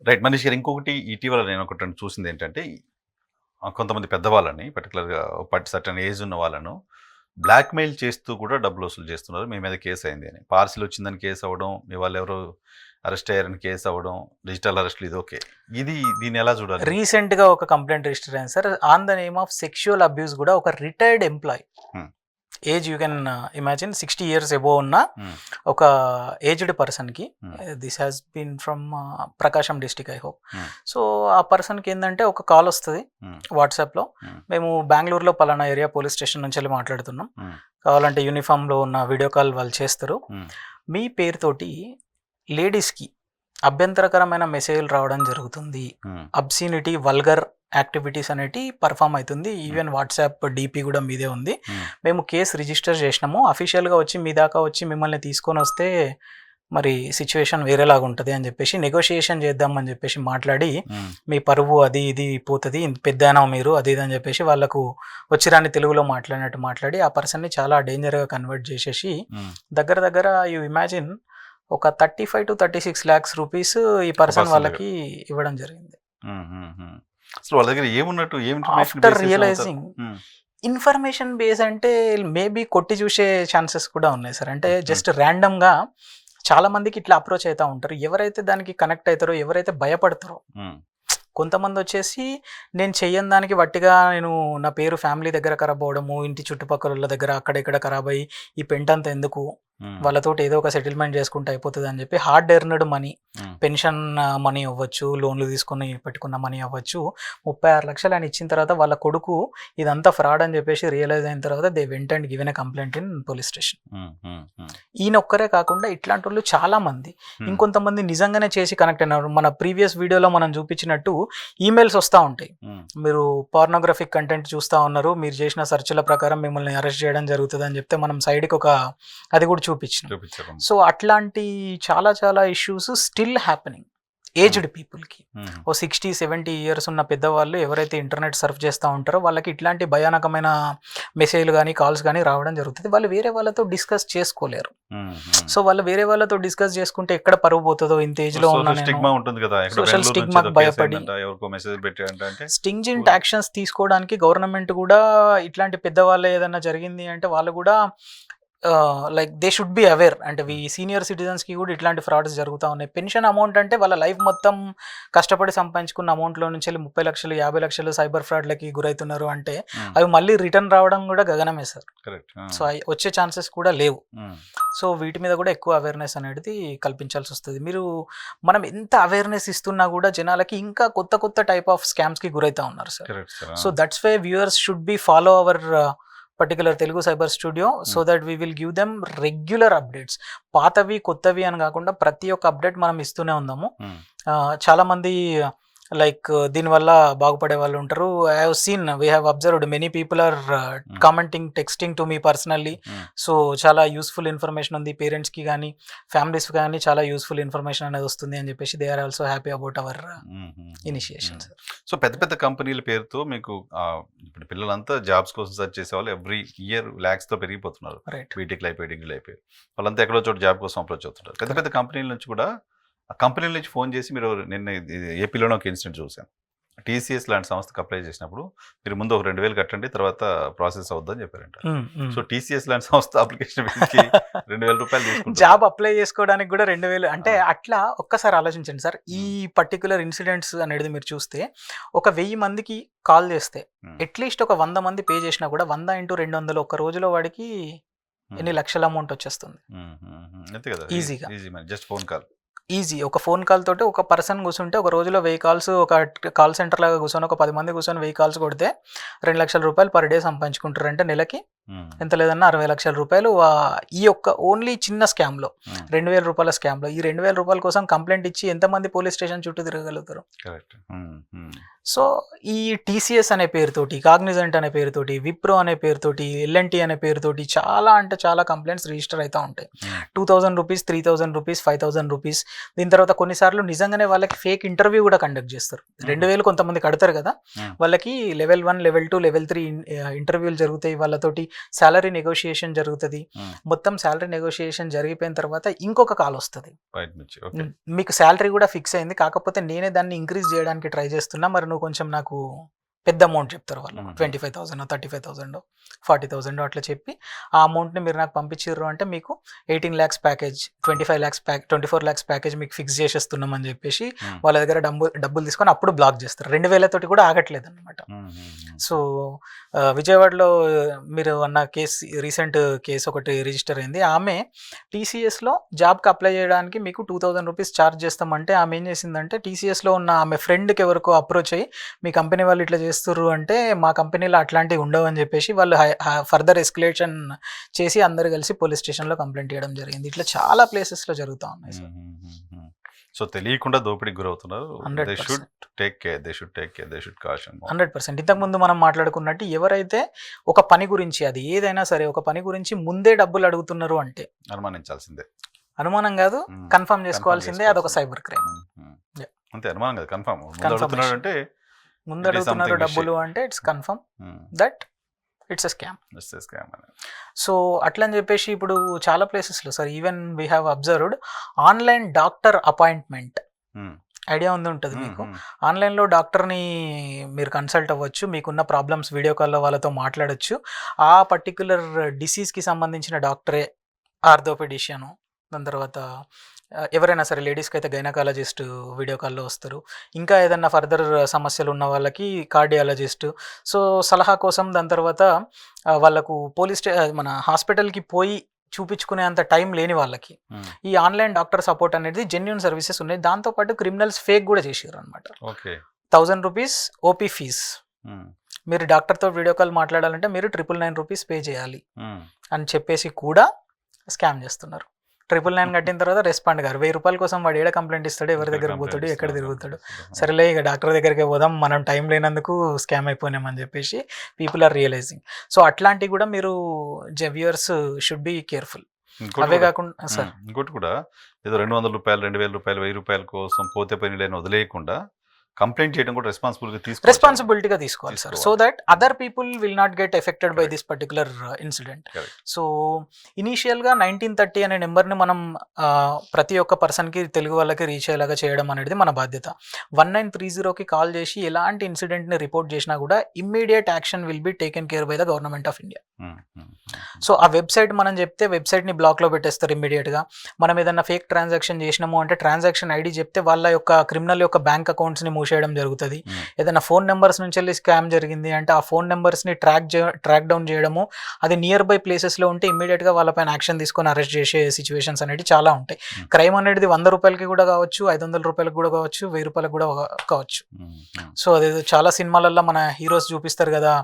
Right. Manish గారు ఇంకొకటి ఇటీవల నేను ఒకటి చూసిందేంటంటే, కొంతమంది పెద్దవాళ్ళని పర్టిక్యులర్‌గా సర్టెన్ ఏజ్ ఉన్న వాళ్ళను బ్లాక్‌మెయిల్ చేస్తూ కూడా డబ్బులు వసూలు చేస్తున్నారు. మీ మీద కేస్ అయింది అని. పార్సిల్ వచ్చిందని కేస్ అవ్వడం, మీ వాళ్ళెవరో అరెస్ట్ అయ్యారని కేస్ అవ్వడం, డిజిటల్ అరెస్ట్‌లు ఇది ఓకే. దీన్ని ఎలా చూడాలి? రీసెంట్‌గా ఒక కంప్లైంట్ రిజిస్టర్ అయింది sir. On the name of sexual abuse కూడా ఒక retired employee. As you can imagine 60 years above ఉన్న ఒక ఏజ్డ్ పర్సన్కి, this has been from Prakasam district I hope. So ఆ పర్సన్కి ఏంటంటే ఒక కాల్ వస్తుంది వాట్సాప్లో, మేము బెంగళూరులో పలానా ఏరియా పోలీస్ స్టేషన్ నుంచి వెళ్ళి మాట్లాడుతున్నాం, కావాలంటే యూనిఫామ్లో ఉన్న వీడియో కాల్ వాళ్ళు చేస్తారు, మీ పేరుతోటి లేడీస్కి అభ్యంతరకరమైన మెసేజ్లు రావడం జరుగుతుంది, అబ్సీనిటీ వల్గర్ యాక్టివిటీస్ అనేటి పర్ఫామ్ అవుతుంది, ఈవెన్ వాట్సాప్ డీపీ కూడా మీదే ఉంది, మేము కేసు రిజిస్టర్ చేసినాము, అఫీషియల్గా వచ్చి మీ దాకా వచ్చి మిమ్మల్ని తీసుకొని వస్తే మరి సిచ్యువేషన్ వేరేలాగా ఉంటుంది అని చెప్పేసి నెగోషియేషన్ చేద్దామని చెప్పేసి మాట్లాడి, మీ పరువు అది ఇది పోతుంది, పెద్దనా మీరు అది ఇది అని చెప్పేసి వాళ్ళకు వచ్చిరాని తెలుగులో మాట్లాడినట్టు మాట్లాడి ఆ పర్సన్ని చాలా డేంజర్గా కన్వర్ట్ చేసేసి దగ్గర యూ ఇమాజిన్ ఒక 35 to 36 lakhs రూపీస్ ఈ పర్సన్ వాళ్ళకి ఇవ్వడం జరిగింది. ఆఫ్టర్ రియలైజింగ్ ఇన్ఫర్మేషన్ బేస్ అంటే మేబీ కొట్టి చూసే ఛాన్సెస్ కూడా ఉన్నాయి సార్. అంటే జస్ట్ ర్యాండమ్గా చాలా మందికి ఇట్లా అప్రోచ్ అవుతూ ఉంటారు. ఎవరైతే దానికి కనెక్ట్ అవుతారో, ఎవరైతే భయపడతారో, కొంతమంది వచ్చేసి నేను చెయ్యని దానికి వట్టిగా నేను నా పేరు ఫ్యామిలీ దగ్గర ఖరాబ్ అవ్వడము, ఇంటి చుట్టుపక్కల దగ్గర అక్కడ ఇక్కడ ఖరాబ్ అయ్యి ఈ పెంట్ అంతా ఎందుకు, వాళ్ళతోటి ఏదో ఒక సెటిల్మెంట్ చేసుకుంటే అయిపోతుంది అని చెప్పి hard earned money, pension money అవ్వచ్చు, లోన్లు తీసుకుని పెట్టుకున్న మనీ అవ్వచ్చు, 36 లక్షలు అని ఇచ్చిన తర్వాత వాళ్ళ కొడుకు ఇదంతా ఫ్రాడ్ అని చెప్పేసి రియలైజ్ అయిన తర్వాత they went and given a complaint in police station. ఈయన ఒక్కరే కాకుండా ఇట్లాంటి వాళ్ళు చాలా మంది, ఇంకొంతమంది నిజంగానే చేసి కనెక్ట్ అయినారు. మన ప్రీవియస్ వీడియోలో మనం చూపించినట్టు ఈమెయిల్స్ వస్తూ ఉంటాయి, మీరు పార్నోగ్రఫిక్ కంటెంట్ చూస్తూ ఉన్నారు, మీరు చేసిన సెర్చ్ల ప్రకారం మిమ్మల్ని అరెస్ట్ చేయడం జరుగుతుంది అని చెప్తే మనం సైడ్కి ఒక అది కూడా చూపించాం. సో అట్లాంటి చాలా ఇష్యూస్ స్టిల్ హ్యాపెనింగ్ ఏజ్డ్ పీపుల్కి. ఓ 60-70 years ఉన్న పెద్దవాళ్ళు ఎవరైతే ఇంటర్నెట్ సర్ఫ్ చేస్తూ ఉంటారో వాళ్ళకి ఇట్లాంటి భయానకమైన మెసేజ్లు కానీ కాల్స్ కానీ రావడం జరుగుతుంది. వాళ్ళు వేరే వాళ్ళతో డిస్కస్ చేసుకోలేరు. సో వాళ్ళు వేరే వాళ్ళతో డిస్కస్ చేసుకుంటే ఎక్కడ పరువు పోతుందో, ఇంత ఏజ్లో ఉన్న సోషల్ స్టిగ్మాకి భయపడి స్టింజెంట్ యాక్షన్స్ తీసుకోవడానికి గవర్నమెంట్ కూడా ఇట్లాంటి పెద్దవాళ్ళు ఏదైనా జరిగింది అంటే వాళ్ళు కూడా like they should be aware. అంటే సీనియర్ సిటిజన్స్కి కూడా ఇట్లాంటి ఫ్రాడ్స్ జరుగుతూ ఉన్నాయి. పెన్షన్ అమౌంట్ అంటే వాళ్ళ లైఫ్ మొత్తం కష్టపడి సంపాదించుకున్న అమౌంట్లో నుంచి 30 లక్షలు 50 లక్షలు సైబర్ ఫ్రాడ్లకి గురవుతున్నారు అంటే అవి మళ్ళీ రిటర్న్ రావడం కూడా గగనమే సార్. సో వచ్చే ఛాన్సెస్ కూడా లేవు. సో వీటి మీద కూడా ఎక్కువ అవేర్నెస్ అనేది కల్పించాల్సి వస్తుంది. మనం ఎంత అవేర్నెస్ ఇస్తున్నా కూడా జనాలకి ఇంకా కొత్త టైప్ ఆఫ్ స్కామ్స్కి గురవుతూ ఉన్నారు sir. So that's why viewers should be follow our particular Telugu cyber studio so that we will give them regular updates. పాతవి కొత్తవి అని కాకుండా ప్రతి ఒక్క అప్డేట్ మనం ఇస్తూనే ఉందాము. చాలామంది లైక్ దీనివల్ల బాగుపడే వాళ్ళు ఉంటారు. I have seen, we have observed many people are commenting, texting to me personally. So చాలా యూస్ఫుల్ ఇన్ఫర్మేషన్ ఉంది, పేరెంట్స్కి కానీ ఫ్యామిలీస్కి కానీ చాలా యూస్ఫుల్ ఇన్ఫర్మేషన్ అనేది వస్తుంది అని చెప్పేసి they are also happy about our initiation. So పెద్ద కంపెనీల పేరుతో మీకు ఇప్పుడు పిల్లలంతా జాబ్స్ కోసం సర్చ్ చేసేవాళ్ళు ఎవ్రీ ఇయర్ ల్యాక్స్తో పెరిగిపోతున్నారు. బీటెక్లు అయిపోయి, డిగ్రీలు అయిపోయి, వాళ్ళంతా ఎక్కడో చోట జాబ్ కోసం అప్రోచ్ అవుతుంటారు. పెద్ద కంపెనీల నుంచి కూడా ఆ కంపెనీల నుంచి ఫోన్ చేసి, మీరు నిన్న ఏపీలోనే ఒక ఇన్సిడెంట్ చూశాను. TCS లాంటి సంస్థకు అప్లై చేసినప్పుడు మీరు ముందు ఒక 2,000 కట్టండి, తర్వాత ప్రాసెస్ అవుద్దని చెప్పారంట. సో TCS లాంటి సంస్థ అప్లికేషన్ 2,000 రూపాయలు తీసుకుంటారు. జాబ్ అప్లై చేసుకోవడానికి కూడా 2,000 అంటే అట్లా ఒక్కసారి ఆలోచించండి సార్. ఈ పర్టికులర్ ఇన్సిడెంట్స్ అనేది మీరు చూస్తే ఒక 1000 మందికి కాల్ చేస్తే అట్లీస్ట్ ఒక 100 మంది పే చేసినా కూడా 100 × 200 ఒక రోజులో వాడికి ఎన్ని లక్షల అమౌంట్ వచ్చేస్తుంది ఈజీగా. Just phone call, easy. ఒక ఫోన్ కాల్ తోటి ఒక పర్సన్ కూర్చుంటే ఒక రోజులో 1000 calls, ఒక కాల్ సెంటర్ లాగా కూర్చొని ఒక 10 మంది కూర్చొని 1000 calls కొడితే 2 లక్షల రూపాయలు పర్ డే సంపాదించుకుంటారు. అంటే నెలకి ఎంత లేదన్నా 60 లక్షల రూపాయలు ఈ యొక్క ఓన్లీ చిన్న స్కామ్లో, 2,000 రూపాయల స్కామ్లో. ఈ 2,000 రూపాయల కోసం కంప్లైంట్ ఇచ్చి ఎంతమంది పోలీస్ స్టేషన్ చుట్టూ తిరగలుగుతారు? సో ఈ TCS అనే పేరుతోటి, కాగ్నిజెంట్ అనే పేరుతోటి, విప్రో అనే పేరుతోటి, LNT అనే పేరుతోటి చాలా కంప్లైంట్స్ రిజిస్టర్ అవుతూ ఉంటాయి. 2,000 రూపీస్, 3,000 రూపీస్, 5,000 రూపీస్. దీని తర్వాత కొన్నిసార్లు నిజంగానే వాళ్ళకి ఫేక్ ఇంటర్వ్యూ కూడా కండక్ట్ చేస్తారు. 2,000 కొంతమంది కడతారు కదా, వాళ్ళకి లెవెల్ 1, లెవెల్ 2, లెవెల్ 3 ఇంటర్వ్యూలు జరుగుతాయి. వాళ్ళతోటి సాలరీ నెగోషియేషన్ జరుగుతుంది. Hmm. మొత్తం సాలరీ నెగోషియేషన్ జరిగిపోయిన తర్వాత ఇంకొక కాల్ వస్తుంది, బయట నుంచి ఓకే మీకు శాలరీ కూడా ఫిక్స్ అయింది, కాకపోతే నేనే దాన్ని ఇంక్రీజ్ చేయడానికి ట్రై చేస్తున్నా, మరి నువ్వు కొంచెం నాకు పెద్ద అమౌంట్ చెప్తారు వాళ్ళు, 25,000 35,000 40,000 అట్లా చెప్పి ఆ అమౌంట్ని మీరు నాకు పంపించారు అంటే మీకు 18 lakhs package, 25 lakhs 24 lakhs package మీకు ఫిక్స్ చేసేస్తున్నాం అని చెప్పేసి వాళ్ళ దగ్గర డబ్బులు తీసుకొని అప్పుడు బ్లాక్ చేస్తారు. 2,000 తోటి కూడా ఆగట్లేదు అనమాట. సో విజయవాడలో మీరు అన్న కేసు, రీసెంట్ కేసు ఒకటి రిజిస్టర్ అయింది. ఆమె టీసీఎస్లో జాబ్కి అప్లై చేయడానికి మీకు 2,000 రూపీస్ ఛార్జ్ చేస్తామంటే ఆమె ఏం చేసిందంటే టీసీఎస్లో ఉన్న ఆమె ఫ్రెండ్కి ఎవరికో అప్రోచ్ అయ్యి మీ కంపెనీ వాళ్ళు ఇట్లా చేస్తుర్రు అంటే మా కంపెనీలో అట్లాంటివి ఉండవు అని చెప్పేసి వాళ్ళు ఫర్దర్ ఎస్కలేషన్ చేసి అందరు కలిసి పోలీస్ స్టేషన్లో కంప్లైంట్ చేయడం జరిగింది. ఇట్లా చాలా ప్లేసెస్లో జరుగుతూ ఉన్నాయి సార్. సో తెలియకుండా దోపిడీకి గురవుతున్నారు. 100%. 100%. ఇంతకుముందు మనం మాట్లాడుకున్నట్టు ఎవరైతే ఒక పని గురించి, అది ఏదైనా సరే, ఒక పని గురించి ముందే డబ్బులు అడుగుతున్నారు అంటే అనుమానించాల్సిందే, అనుమానం కాదు, కన్ఫర్మ్ చేసుకోవాల్సిందే, అదొక సైబర్ క్రైమ్. అంతే, అనుమానం కాదు, కన్ఫర్మ్. అంటే ముందు అడుగుతున్నారు డబ్బులు అంటే it's confirm that it's a scam. So అట్లా అని చెప్పేసి ఇప్పుడు చాలా ప్లేసెస్లో sir, even we have observed online doctor appointment, idea ఉంటుంది మీకు. ఆన్లైన్లో డాక్టర్ని మీరు కన్సల్ట్ అవ్వచ్చు, మీకున్న ప్రాబ్లమ్స్ వీడియో కాల్లో వాళ్ళతో మాట్లాడచ్చు. ఆ పర్టిక్యులర్ డిసీజ్కి సంబంధించిన డాక్టరే ఆర్థోపెడిషియను, దాని తర్వాత ఎవరైనా సరే లేడీస్కి అయితే గైనకాలజిస్ట్ వీడియో కాల్లో వస్తారు. ఇంకా ఏదన్నా ఫర్దర్ సమస్యలు ఉన్న వాళ్ళకి కార్డియాలజిస్ట్. సో సలహా కోసం దాని తర్వాత వాళ్ళకు మన హాస్పిటల్కి పోయి చూపించుకునే అంత టైం లేని వాళ్ళకి ఈ ఆన్లైన్ డాక్టర్ సపోర్ట్ అనేది జెన్యూన్ సర్వీసెస్ ఉన్నాయి. దాంతోపాటు క్రిమినల్స్ ఫేక్ కూడా చేసారు అనమాట. 1,000 రూపీస్ ఓపీ ఫీజ్, మీరు డాక్టర్తో వీడియో కాల్ మాట్లాడాలంటే మీరు 999 రూపీస్ పే చేయాలి అని చెప్పేసి కూడా స్కామ్ చేస్తున్నారు. 999 కట్టిన తర్వాత రెస్పాండ్ గారు 1,000 రూపాయల కోసం వాడు ఏడ కంప్లైంట్ ఇస్తాడు, ఎవరి దగ్గర పోతాడు, ఎక్కడ తిరుగుతాడు, సరేలే ఇక డాక్టర్ దగ్గరికి పోదాం, మనం టైం లేనందుకు స్కామ్ అయిపోయినామని చెప్పేసి పీపుల్ ఆర్ రియలైజింగ్. సో అట్లాంటివి కూడా మీరు వ్యూయర్స్ షుడ్ బి కేర్ఫుల్. అవే కాకుండా సార్ ఇంకోటి కూడా ఏదో 200 రూపాయలు, 2,000 రూపాయలు, 1,000 రూపాయల కోసం పోతే పని లేని వదిలేయకుండా కంప్లైంట్ చేయడం కూడా రెస్పాన్సిబిలిటీగా తీసుకోవాలి sir, so that other people will not get affected by this particular incident. So ఇనీషియల్గా 1930 అనే నెంబర్ని మనం ప్రతి ఒక్క పర్సన్కి, తెలుగు వాళ్ళకి రీచ్ అయ్యేలాగా చేయడం అనేది మన బాధ్యత. 1930కి కాల్ చేసి ఎలాంటి ఇన్సిడెంట్ని రిపోర్ట్ చేసినా కూడా immediate action will be taken care bye the government of India. So ఆ వెబ్సైట్ మనం చెప్తే వెబ్సైట్ని బ్లాక్లో పెట్టేస్తారు ఇమ్మీడియట్గా. మనం ఏదైనా ఫేక్ ట్రాన్సాక్షన్ చేసినాము అంటే ట్రాన్సాక్షన్ ఐడి చెప్తే వాళ్ళ యొక్క క్రిమినల్ యొక్క బ్యాంక్ అకౌంట్స్ని మూసేయడం జరుగుతుంది. ఏదైనా ఫోన్ నెంబర్స్ నుంచి వెళ్ళి స్కామ్ జరిగింది అంటే ఆ ఫోన్ నెంబర్స్ని ట్రాక్ డౌన్ చేయడము, అది నియర్ బై ప్లేసెస్లో ఉంటే ఇమ్మీడియట్గా వాళ్ళపైన యాక్షన్ తీసుకొని అరెస్ట్ చేసే సిచ్యువేషన్స్ అనేవి చాలా ఉంటాయి. క్రైమ్ అనేది 100 రూపాయలకి కూడా కావచ్చు, 500 రూపాయలకి కూడా కావచ్చు, 1,000 రూపాయలకు కూడా కావచ్చు. సో అది చాలా సినిమాలలో మన హీరోస్ చూపిస్తారు కదా,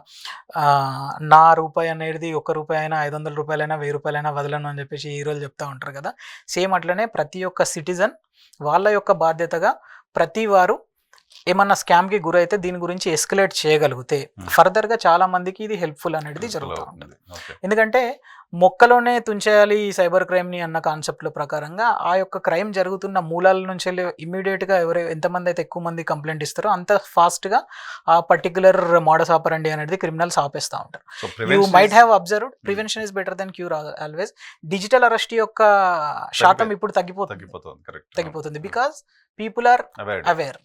నా రూపాయి అనేది 1 రూపాయి అయినా, 500 రూపాయలైనా, 1,000 రూపాయలైనా వదలను అని చెప్పేసి హీరోలు చెప్తా ఉంటారు కదా. సేమ్ అట్లనే ప్రతి ఒక్క సిటిజన్ వాళ్ళ యొక్క బాధ్యతగా ప్రతి వారు ఏమన్నా స్కామ్కి గురైతే దీని గురించి ఎస్కలేట్ చేయగలిగితే ఫర్దర్గా చాలా మందికి ఇది హెల్ప్ఫుల్ అనేది జరుగుతూ ఉంటుంది. ఎందుకంటే మొక్కలోనే తుంచేయాలి ఈ సైబర్ క్రైమ్ని అన్న కాన్సెప్ట్లో ప్రకారంగా ఆ యొక్క క్రైమ్ జరుగుతున్న మూలాల నుంచి ఇమ్మీడియట్గా ఎంతమంది అయితే ఎక్కువ మంది కంప్లైంట్ ఇస్తారో అంత ఫాస్ట్గా ఆ పర్టికులర్ మోడస్ ఆపరండి అనేది క్రిమినల్స్ ఆపేస్తూ ఉంటారు. You might have observed prevention is better than cure always. Digital arrest యొక్క శాతం ఇప్పుడు తగ్గిపోతుంది because people are aware.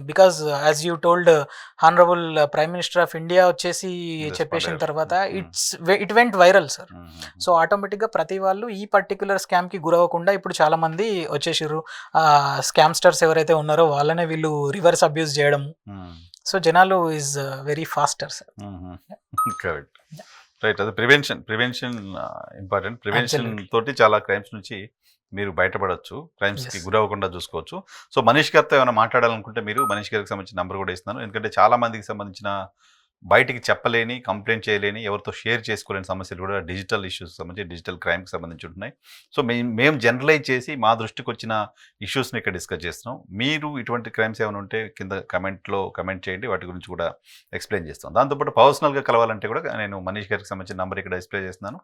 Because as you told honorable prime minister of india వచ్చేసి చెప్పేసిన తర్వాత it went viral sir. So ఆటోమేటిక్గా ప్రతి వాళ్ళు ఈ పర్టికులర్ స్కామ్కి గురవ్వకుండా ఇప్పుడు చాలా మంది వచ్చేసారు. స్కామ్స్టర్స్ ఎవరైతే ఉన్నారో వాళ్ళనే వీళ్ళు రివర్స్ అబ్యూస్ చేయడము. సో జనాలు is very faster sir. Correct, right. అది ప్రివెన్షన్ ఇంపార్టెంట్. ప్రివెన్షన్ తోటి చాలా క్రైమ్స్ నుంచి మీరు బయటపడవచ్చు, క్రైమ్స్కి గురవ్వకుండా చూసుకోవచ్చు. సో మనీష్ గారితో ఏమైనా మాట్లాడాలనుకుంటే మీరు మనీష్ గారికి సంబంధించిన నెంబర్ కూడా ఇస్తున్నాను. ఎందుకంటే చాలా మందికి సంబంధించిన బయటికి చెప్పలేని, కంప్లైంట్ చేయలేని, ఎవరితో షేర్ చేసుకోలేని సమస్యలు కూడా డిజిటల్ ఇష్యూస్ సంబంధించి, డిజిటల్ క్రైమ్కి సంబంధించి ఉంటున్నాయి. సో మేము జనరలైజ్ చేసి మా దృష్టికి వచ్చిన ఇష్యూస్ని ఇక్కడ డిస్కస్ చేస్తున్నాం. మీరు ఇటువంటి క్రైమ్స్ ఏమైనా ఉంటే కింద కమెంట్ చేయండి, వాటి గురించి కూడా ఎక్స్ప్లెయిన్ చేస్తాం. దాంతోపాటు పర్సనల్గా కలవాలంటే కూడా నేను మనీష్ గారికి సంబంధించిన నెంబర్ ఇక్కడ డిస్ప్లే చేస్తున్నాను.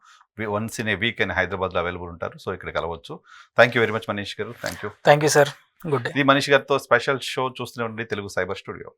వన్స్ ఇన్ ఏ వీక్ అని హైదరాబాద్లో అవైలబుల్ ఉంటారు. సో ఇక్కడ కలవచ్చు. Thank you very much Manish garu. Thank you sir. Good day. ఇది మనీష్ గారితో స్పెషల్ షో చూస్తూనే ఉండండి తెలుగు సైబర్ స్టూడియో.